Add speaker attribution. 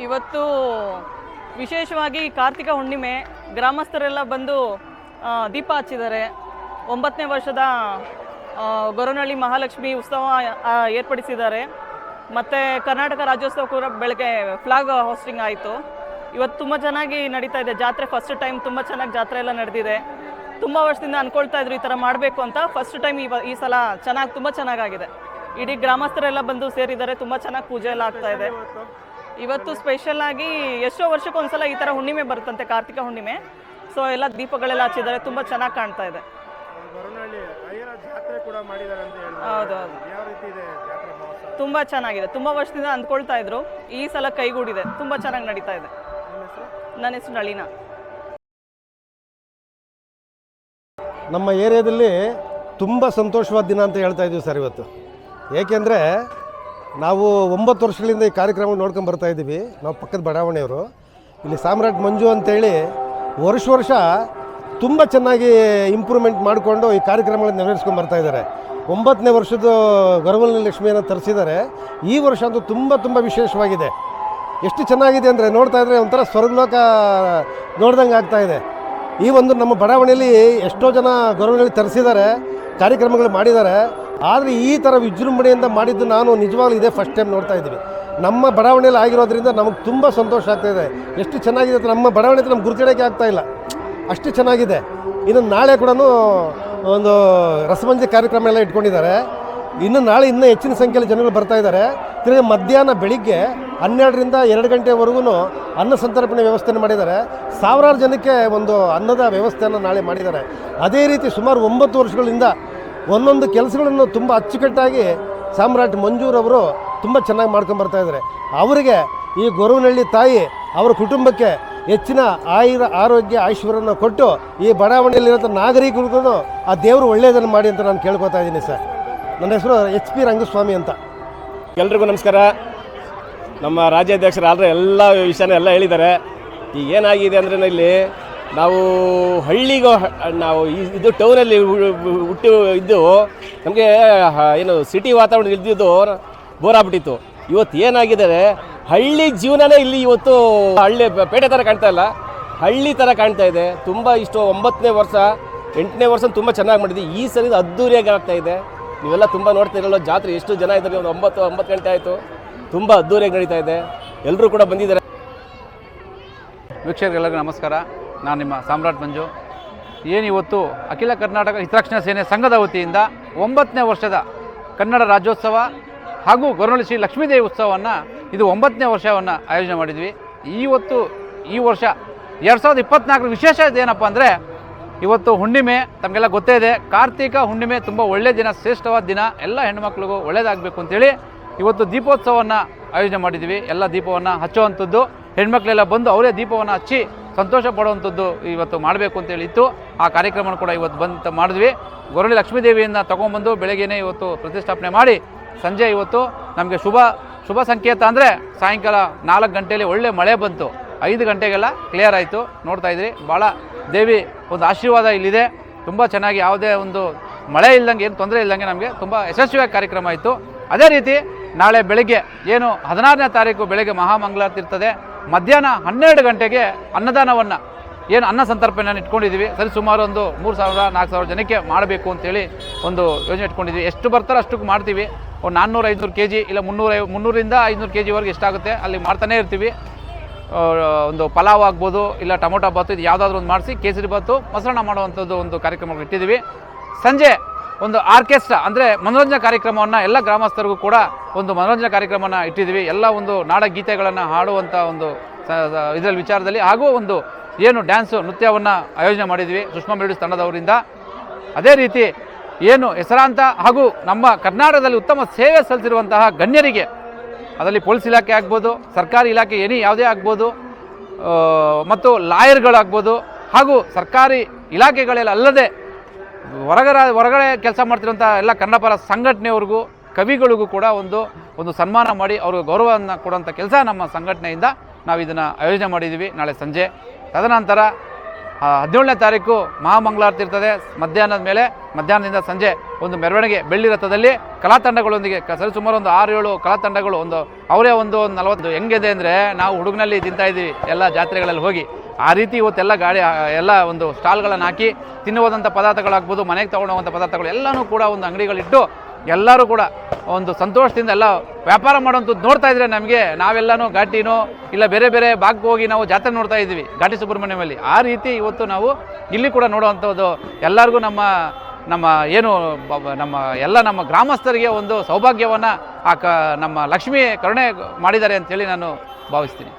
Speaker 1: ಇವತ್ತು ವಿಶೇಷವಾಗಿ ಕಾರ್ತಿಕ ಹುಣ್ಣಿಮೆ, ಗ್ರಾಮಸ್ಥರೆಲ್ಲ ಬಂದು ದೀಪ ಹಚ್ಚಿದ್ದಾರೆ. 9ನೇ ವರ್ಷದ ಗೊರವನಹಳ್ಳಿ ಮಹಾಲಕ್ಷ್ಮಿ ಉತ್ಸವ ಏರ್ಪಡಿಸಿದ್ದಾರೆ. ಮತ್ತು ಕರ್ನಾಟಕ ರಾಜ್ಯೋತ್ಸವ ಕೂಡ ಬೆಳಗ್ಗೆ ಫ್ಲಾಗ್ ಹೋಸ್ಟಿಂಗ್ ಆಯಿತು. ಇವತ್ತು ತುಂಬ ಚೆನ್ನಾಗಿ ನಡೀತಾ ಇದೆ ಜಾತ್ರೆ. ಫಸ್ಟ್ ಟೈಮ್ ತುಂಬ ಚೆನ್ನಾಗಿ ಜಾತ್ರೆ ಎಲ್ಲ ನಡೆದಿದೆ. ತುಂಬ ವರ್ಷದಿಂದ ಅಂದ್ಕೊಳ್ತಾ ಇದ್ರು ಈ ಥರ ಮಾಡಬೇಕು ಅಂತ. ಫಸ್ಟ್ ಟೈಮ್ ಈ ಸಲ ತುಂಬ ಚೆನ್ನಾಗಾಗಿದೆ. ಇಡೀ ಗ್ರಾಮಸ್ಥರೆಲ್ಲ ಬಂದು ಸೇರಿದ್ದಾರೆ. ತುಂಬ ಚೆನ್ನಾಗಿ ಪೂಜೆ ಎಲ್ಲ ಆಗ್ತಾ ಇದೆ. ಇವತ್ತು ಸ್ಪೆಷಲ್ ಆಗಿ ಎಷ್ಟೋ ವರ್ಷಕ್ಕೊಂದ್ಸಲ ಈ ಥರ ಹುಣ್ಣಿಮೆ ಬರುತ್ತಂತೆ, ಕಾರ್ತಿಕ ಹುಣ್ಣಿಮೆ. ಸೊ ಎಲ್ಲ ದೀಪಗಳೆಲ್ಲ ಹಚ್ಚಿದ್ದಾರೆ. ತುಂಬ ಚೆನ್ನಾಗಿ ಕಾಣ್ತಾ ಇದೆ. ಹೌದೌದು, ತುಂಬ ಚೆನ್ನಾಗಿದೆ. ತುಂಬ ವರ್ಷದಿಂದ ಅಂದ್ಕೊಳ್ತಾ ಇದ್ರು, ಈ ಸಲ ಕೈಗೂಡಿದೆ. ತುಂಬ ಚೆನ್ನಾಗಿ ನಡೀತಾ ಇದೆ. ನನ್ನ ಹೆಸರು ನಳಿನ.
Speaker 2: ನಮ್ಮ ಏರಿಯಾದಲ್ಲಿ ತುಂಬ ಸಂತೋಷವಾದ ದಿನ ಅಂತ ಹೇಳ್ತಾ ಇದ್ದೀವಿ ಸರ್ ಇವತ್ತು. ಏಕೆಂದರೆ ನಾವು 9 ವರ್ಷಗಳಿಂದ ಈ ಕಾರ್ಯಕ್ರಮ ನೋಡ್ಕೊಂಡು ಬರ್ತಾ ಇದ್ದೀವಿ. ನಾವು ಪಕ್ಕದ ಬಡಾವಣೆಯವರು. ಇಲ್ಲಿ ಸಾಮ್ರಾಟ್ ಮಂಜು ಅಂತೇಳಿ ವರ್ಷ ತುಂಬ ಚೆನ್ನಾಗಿ ಇಂಪ್ರೂವ್ಮೆಂಟ್ ಮಾಡಿಕೊಂಡು ಈ ಕಾರ್ಯಕ್ರಮಗಳನ್ನು ನೆರವೇರಿಸ್ಕೊಂಡು ಬರ್ತಾ ಇದ್ದಾರೆ. 9ನೇ ವರ್ಷದ ಗೊರವನಹಳ್ಳಿ ಲಕ್ಷ್ಮಿಯನ್ನು ತರಿಸಿದ್ದಾರೆ. ಈ ವರ್ಷ ಅಂತೂ ತುಂಬ ವಿಶೇಷವಾಗಿದೆ. ಎಷ್ಟು ಚೆನ್ನಾಗಿದೆ ಅಂದರೆ ನೋಡ್ತಾ ಇದ್ದರೆ ಒಂಥರ ಸ್ವರ್ಗಲೋಕ ನೋಡ್ದಂಗೆ ಆಗ್ತಾಯಿದೆ. ಈ ಒಂದು ನಮ್ಮ ಬಡಾವಣೆಯಲ್ಲಿ ಎಷ್ಟೋ ಜನ ಗೊರವನಹಳ್ಳಿ ತರಿಸಿದ್ದಾರೆ, ಕಾರ್ಯಕ್ರಮಗಳು ಮಾಡಿದ್ದಾರೆ. ಆದರೆ ಈ ಥರ ವಿಜೃಂಭಣೆಯಿಂದ ಮಾಡಿದ್ದು ನಾನು ನಿಜವಾಗ್ಲೂ ಇದೇ ಫಸ್ಟ್ ಟೈಮ್ ನೋಡ್ತಾ ಇದ್ದೀವಿ. ನಮ್ಮ ಬಡಾವಣೆಯಲ್ಲಿ ಆಗಿರೋದ್ರಿಂದ ನಮಗೆ ತುಂಬ ಸಂತೋಷ ಆಗ್ತಾಯಿದೆ. ಎಷ್ಟು ಚೆನ್ನಾಗಿದೆ ಅಂತ ನಮ್ಮ ಬಡಾವಣೆ ನಮ್ಗೆ ಗುರುತಿಡೋಕ್ಕೆ ಆಗ್ತಾಯಿಲ್ಲ, ಅಷ್ಟು ಚೆನ್ನಾಗಿದೆ. ಇನ್ನು ನಾಳೆ ಕೂಡ ಒಂದು ರಸಮಂಜರಿ ಕಾರ್ಯಕ್ರಮ ಎಲ್ಲ ಇಟ್ಕೊಂಡಿದ್ದಾರೆ. ನಾಳೆ ಇನ್ನೂ ಹೆಚ್ಚಿನ ಸಂಖ್ಯೆಯಲ್ಲಿ ಜನಗಳು ಬರ್ತಾ ಇದ್ದಾರೆ. ತಿರುಗಿ ಮಧ್ಯಾಹ್ನ ಬೆಳಿಗ್ಗೆ 12ರಿಂದ 2 ಗಂಟೆವರೆಗೂ ಅನ್ನ ಸಂತರ್ಪಣೆ ವ್ಯವಸ್ಥೆಯನ್ನು ಮಾಡಿದ್ದಾರೆ. ಸಾವಿರಾರು ಜನಕ್ಕೆ ಒಂದು ಅನ್ನದ ವ್ಯವಸ್ಥೆಯನ್ನು ನಾಳೆ ಮಾಡಿದ್ದಾರೆ. ಅದೇ ರೀತಿ ಸುಮಾರು 9 ವರ್ಷಗಳಿಂದ ಒಂದೊಂದು ಕೆಲಸಗಳನ್ನು ತುಂಬ ಅಚ್ಚುಕಟ್ಟಾಗಿ ಸಾಮ್ರಾಟ್ ಮಂಜೂರವರು ತುಂಬ ಚೆನ್ನಾಗಿ ಮಾಡ್ಕೊಂಡು ಬರ್ತಾ ಇದ್ದಾರೆ. ಅವರಿಗೆ ಈ ಗೊರವನಹಳ್ಳಿ ತಾಯಿ ಅವರ ಕುಟುಂಬಕ್ಕೆ ಹೆಚ್ಚಿನ ಆರೋಗ್ಯ ಐಶ್ವರ್ಯವನ್ನು ಕೊಟ್ಟು ಈ ಬಡಾವಣೆಯಲ್ಲಿರೋ ನಾಗರಿಕರಿಗೂ ಆ ದೇವರು ಒಳ್ಳೆಯದನ್ನು ಮಾಡಿ ಅಂತ ನಾನು ಕೇಳ್ಕೊತಾ ಇದ್ದೀನಿ ಸರ್. ನನ್ನ ಹೆಸರು HP ರಂಗಸ್ವಾಮಿ ಅಂತ.
Speaker 3: ಎಲ್ರಿಗೂ ನಮಸ್ಕಾರ. ನಮ್ಮ ರಾಜ್ಯಾಧ್ಯಕ್ಷರು ಆಲ್ರೆಡಿ ಎಲ್ಲ ವಿಷಯನ ಎಲ್ಲ ಹೇಳಿದ್ದಾರೆ. ಈಗ ಏನಾಗಿದೆ ಅಂದರೆ ಇಲ್ಲಿ ನಾವು ಹಳ್ಳಿಗೂ ನಾವು ಇದು ಟೌನಲ್ಲಿ ಹುಟ್ಟು ಇದ್ದು ನಮಗೆ ಏನು ಸಿಟಿ ವಾತಾವರಣ ಇದ್ದಿದ್ದು ಬೋರ್ ಆಗ್ಬಿಟ್ಟಿತ್ತು. ಇವತ್ತು ಏನಾಗಿದ್ದಾರೆ, ಹಳ್ಳಿ ಜೀವನನೇ ಇಲ್ಲಿ ಇವತ್ತು ಹಳ್ಳಿ ಪೇಟೆ ಥರ ಕಾಣ್ತಾ ಇಲ್ಲ, ಹಳ್ಳಿ ಥರ ಕಾಣ್ತಾ ಇದೆ. ತುಂಬ ಇಷ್ಟು 9ನೇ ವರ್ಷ 8ನೇ ವರ್ಷ ತುಂಬ ಚೆನ್ನಾಗಿ ಮಾಡಿದ್ವಿ. ಈ ಸರಿ ಅದ್ದೂರಿಯಾಗಿ ಆಗ್ತಾ ಇದೆ. ನೀವೆಲ್ಲ ತುಂಬ ನೋಡ್ತಿರಲ್ಲ ಜಾತ್ರೆ ಎಷ್ಟು ಜನ ಇದ್ದಾರೆ. ಒಂದು 9 ಗಂಟೆ ಆಯಿತು. ತುಂಬ ಅದ್ದೂರಿಯಾಗಿ ನಡೀತಾ ಇದೆ. ಎಲ್ಲರೂ ಕೂಡ ಬಂದಿದ್ದಾರೆ.
Speaker 4: ವೀಕ್ಷಕರಿಗೆಲ್ಲರಿಗೂ ನಮಸ್ಕಾರ. ನಾನು ನಿಮ್ಮ ಸಾಮ್ರಾಟ್ ಮಂಜು. ಇವತ್ತು ಅಖಿಲ ಕರ್ನಾಟಕ ಹಿತರಕ್ಷಣಾ ಸೇನೆ ಸಂಘದ ವತಿಯಿಂದ 9ನೇ ವರ್ಷದ ಕನ್ನಡ ರಾಜ್ಯೋತ್ಸವ ಹಾಗೂ ಗೊರವನಹಳ್ಳಿ ಶ್ರೀ ಲಕ್ಷ್ಮೀದೇವಿ ಉತ್ಸವವನ್ನು ಇದು 9ನೇ ವರ್ಷವನ್ನು ಆಯೋಜನೆ ಮಾಡಿದ್ವಿ. ಈ ವರ್ಷ 2024 ವಿಶೇಷ ಇದೇನಪ್ಪ ಅಂದರೆ ಇವತ್ತು ಹುಣ್ಣಿಮೆ. ತಮಗೆಲ್ಲ ಗೊತ್ತೇ ಇದೆ, ಕಾರ್ತಿಕ ಹುಣ್ಣಿಮೆ ತುಂಬ ಒಳ್ಳೆಯ ದಿನ, ಶ್ರೇಷ್ಠವಾದ ದಿನ. ಎಲ್ಲ ಹೆಣ್ಣುಮಕ್ಳಿಗೂ ಒಳ್ಳೆಯದಾಗಬೇಕು ಅಂತೇಳಿ ಇವತ್ತು ದೀಪೋತ್ಸವವನ್ನು ಆಯೋಜನೆ ಮಾಡಿದ್ವಿ. ಎಲ್ಲ ದೀಪವನ್ನು ಹಚ್ಚುವಂಥದ್ದು, ಹೆಣ್ಮಕ್ಳೆಲ್ಲ ಬಂದು ಅವರೇ ದೀಪವನ್ನು ಹಚ್ಚಿ ಸಂತೋಷ ಪಡುವಂಥದ್ದು ಇವತ್ತು ಮಾಡಬೇಕು ಅಂತೇಳಿ ಇತ್ತು. ಆ ಕಾರ್ಯಕ್ರಮ ಕೂಡ ಇವತ್ತು ಬಂದು ಮಾಡಿದ್ವಿ. ಗೊರವನಹಳ್ಳಿ ಲಕ್ಷ್ಮೀದೇವಿಯನ್ನು ತೊಗೊಂಬಂದು ಬೆಳಗ್ಗೆನೇ ಇವತ್ತು ಪ್ರತಿಷ್ಠಾಪನೆ ಮಾಡಿ ಸಂಜೆ ಇವತ್ತು ನಮಗೆ ಶುಭ ಸಂಕೇತ ಅಂದರೆ ಸಾಯಂಕಾಲ 4 ಗಂಟೆಯಲ್ಲಿ ಒಳ್ಳೆ ಮಳೆ ಬಂತು. 5 ಗಂಟೆಗೆಲ್ಲ ಕ್ಲಿಯರ್ ಆಯಿತು. ನೋಡ್ತಾ ಇದ್ರಿ, ಭಾಳ ದೇವಿ ಒಂದು ಆಶೀರ್ವಾದ ಇಲ್ಲಿದೆ. ತುಂಬ ಚೆನ್ನಾಗಿ ಯಾವುದೇ ಒಂದು ಮಳೆ ಇಲ್ದಂಗೆ, ಏನು ತೊಂದರೆ ಇಲ್ದಂಗೆ ನಮಗೆ ತುಂಬ ಯಶಸ್ವಿಯಾಗಿ ಕಾರ್ಯಕ್ರಮ ಆಯಿತು. ಅದೇ ರೀತಿ ನಾಳೆ ಬೆಳಗ್ಗೆ 16ನೇ ತಾರೀಕು ಬೆಳಗ್ಗೆ ಮಹಾಮಂಗಳಾರತಿ ಇರ್ತದೆ. ಮಧ್ಯಾಹ್ನ 12 ಗಂಟೆಗೆ ಅನ್ನದಾನವನ್ನು ಅನ್ನ ಸಂತರ್ಪಣೆಯನ್ನು ಇಟ್ಕೊಂಡಿದ್ದೀವಿ. ಸರಿ ಸುಮಾರು ಒಂದು 3000-4000 ಜನಕ್ಕೆ ಮಾಡಬೇಕು ಅಂತೇಳಿ ಒಂದು ಯೋಜನೆ ಇಟ್ಕೊಂಡಿದ್ದೀವಿ. ಎಷ್ಟು ಬರ್ತಾರೋ ಅಷ್ಟಕ್ಕೆ ಮಾಡ್ತೀವಿ. ಒಂದು 400-500 kg ಇಲ್ಲ 300ರಿಂದ 500 kgವರೆಗೆ ಎಷ್ಟಾಗುತ್ತೆ ಅಲ್ಲಿ ಮಾಡ್ತಾನೇ ಇರ್ತೀವಿ. ಒಂದು ಪಲಾವ್ ಆಗ್ಬೋದು, ಇಲ್ಲ ಟೊಮೊಟೊ ಬಾತು, ಇದು ಯಾವುದಾದ್ರೂ ಒಂದು ಮಾಡಿಸಿ ಕೇಸರಿ ಬಾತು ಮೊಸರನ್ನ ಮಾಡುವಂಥದ್ದು ಒಂದು ಕಾರ್ಯಕ್ರಮ ಇಟ್ಟಿದ್ದೀವಿ. ಸಂಜೆ ಒಂದು ಆರ್ಕೆಸ್ಟ್ರಾ ಅಂದರೆ ಮನೋರಂಜನಾ ಕಾರ್ಯಕ್ರಮವನ್ನು ಎಲ್ಲ ಗ್ರಾಮಸ್ಥರಿಗೂ ಕೂಡ ಒಂದು ಮನೋರಂಜನಾ ಕಾರ್ಯಕ್ರಮವನ್ನು ಇಟ್ಟಿದ್ದೀವಿ. ಎಲ್ಲ ಒಂದು ನಾಡಗೀತೆಗಳನ್ನು ಹಾಡುವಂಥ ಒಂದು ಇದರಲ್ಲಿ ವಿಚಾರದಲ್ಲಿ, ಹಾಗೂ ಒಂದು ಡ್ಯಾನ್ಸು ನೃತ್ಯವನ್ನು ಆಯೋಜನೆ ಮಾಡಿದ್ವಿ ಸುಷ್ಮಾ ಮೆಲೋಡಿಸ್ ತಂಡದವರಿಂದ. ಅದೇ ರೀತಿ ಹೆಸರಾಂತ ಹಾಗೂ ನಮ್ಮ ಕರ್ನಾಟಕದಲ್ಲಿ ಉತ್ತಮ ಸೇವೆ ಸಲ್ಲಿಸಿರುವಂತಹ ಗಣ್ಯರಿಗೆ, ಅದರಲ್ಲಿ ಪೊಲೀಸ್ ಇಲಾಖೆ ಆಗ್ಬೋದು, ಸರ್ಕಾರಿ ಇಲಾಖೆ ಯಾವುದೇ ಆಗ್ಬೋದು, ಮತ್ತು ಲಾಯರ್ಗಳಾಗ್ಬೋದು, ಹಾಗೂ ಸರ್ಕಾರಿ ಇಲಾಖೆಗಳೆಲ್ಲ ಅಲ್ಲದೆ ಹೊರಗಡೆ ಕೆಲಸ ಮಾಡ್ತಿರುವಂಥ ಎಲ್ಲ ಕನ್ನಡಪರ ಸಂಘಟನೆಯವ್ರಿಗೂ, ಕವಿಗಳಿಗೂ ಕೂಡ ಒಂದು ಸನ್ಮಾನ ಮಾಡಿ ಅವ್ರಿಗೆ ಗೌರವವನ್ನು ಕೊಡುವಂಥ ಕೆಲಸ ನಮ್ಮ ಸಂಘಟನೆಯಿಂದ ನಾವು ಇದನ್ನು ಆಯೋಜನೆ ಮಾಡಿದ್ದೀವಿ ನಾಳೆ ಸಂಜೆ. ತದನಂತರ 17ನೇ ತಾರೀಕು ಮಹಾಮಂಗಳಾರತಿ ಇರ್ತದೆ. ಮಧ್ಯಾಹ್ನದ ಮೇಲೆ ಮಧ್ಯಾಹ್ನದಿಂದ ಸಂಜೆ ಒಂದು ಮೆರವಣಿಗೆ ಬೆಳ್ಳಿ ರಥದಲ್ಲಿ ಕಲಾತಂಡಗಳೊಂದಿಗೆ ಸರಿಸುಮಾರು ಒಂದು 6-7 ಕಲಾತಂಡಗಳು ಒಂದು ಅವರೇ ಒಂದು 40 ಹೆಂಗಿದೆ ಅಂದರೆ ನಾವು ಹುಡುಗನಲ್ಲಿ ತಿಂತಾಯಿದ್ದೀವಿ ಎಲ್ಲ ಜಾತ್ರೆಗಳಲ್ಲಿ ಹೋಗಿ. ಆ ರೀತಿ ಇವತ್ತೆಲ್ಲ ಗಾಡಿ ಎಲ್ಲ ಒಂದು ಸ್ಟಾಲ್ಗಳನ್ನು ಹಾಕಿ ತಿನ್ನುವುದಂಥ ಪದಾರ್ಥಗಳಾಗ್ಬೋದು, ಮನೆಗೆ ತೊಗೊಂಡೋಗುವಂಥ ಪದಾರ್ಥಗಳು ಎಲ್ಲನೂ ಕೂಡ ಒಂದು ಅಂಗಡಿಗಳಿಟ್ಟು ಎಲ್ಲರೂ ಕೂಡ ಒಂದು ಸಂತೋಷದಿಂದ ಎಲ್ಲ ವ್ಯಾಪಾರ ಮಾಡುವಂಥದ್ದು ನೋಡ್ತಾ ಇದ್ರೆ ನಮಗೆ ನಾವೆಲ್ಲನೂ ಘಾಟಿನೋ ಇಲ್ಲ ಬೇರೆ ಬೇರೆ ಭಾಗಕ್ಕೆ ಹೋಗಿ ನಾವು ಜಾತ್ರೆ ನೋಡ್ತಾ ಇದ್ದೀವಿ ಘಾಟಿ ಸುಬ್ರಹ್ಮಣ್ಯಮಲ್ಲಿ. ಆ ರೀತಿ ಇವತ್ತು ನಾವು ಇಲ್ಲಿ ಕೂಡ ನೋಡುವಂಥದ್ದು ಎಲ್ಲರಿಗೂ ನಮ್ಮ ಏನು ನಮ್ಮ ಗ್ರಾಮಸ್ಥರಿಗೆ ಒಂದು ಸೌಭಾಗ್ಯವನ್ನು ನಮ್ಮ ಲಕ್ಷ್ಮೀ ಕರುಣೆ ಮಾಡಿದ್ದಾರೆ ಅಂತೇಳಿ ನಾನು ಭಾವಿಸ್ತೀನಿ.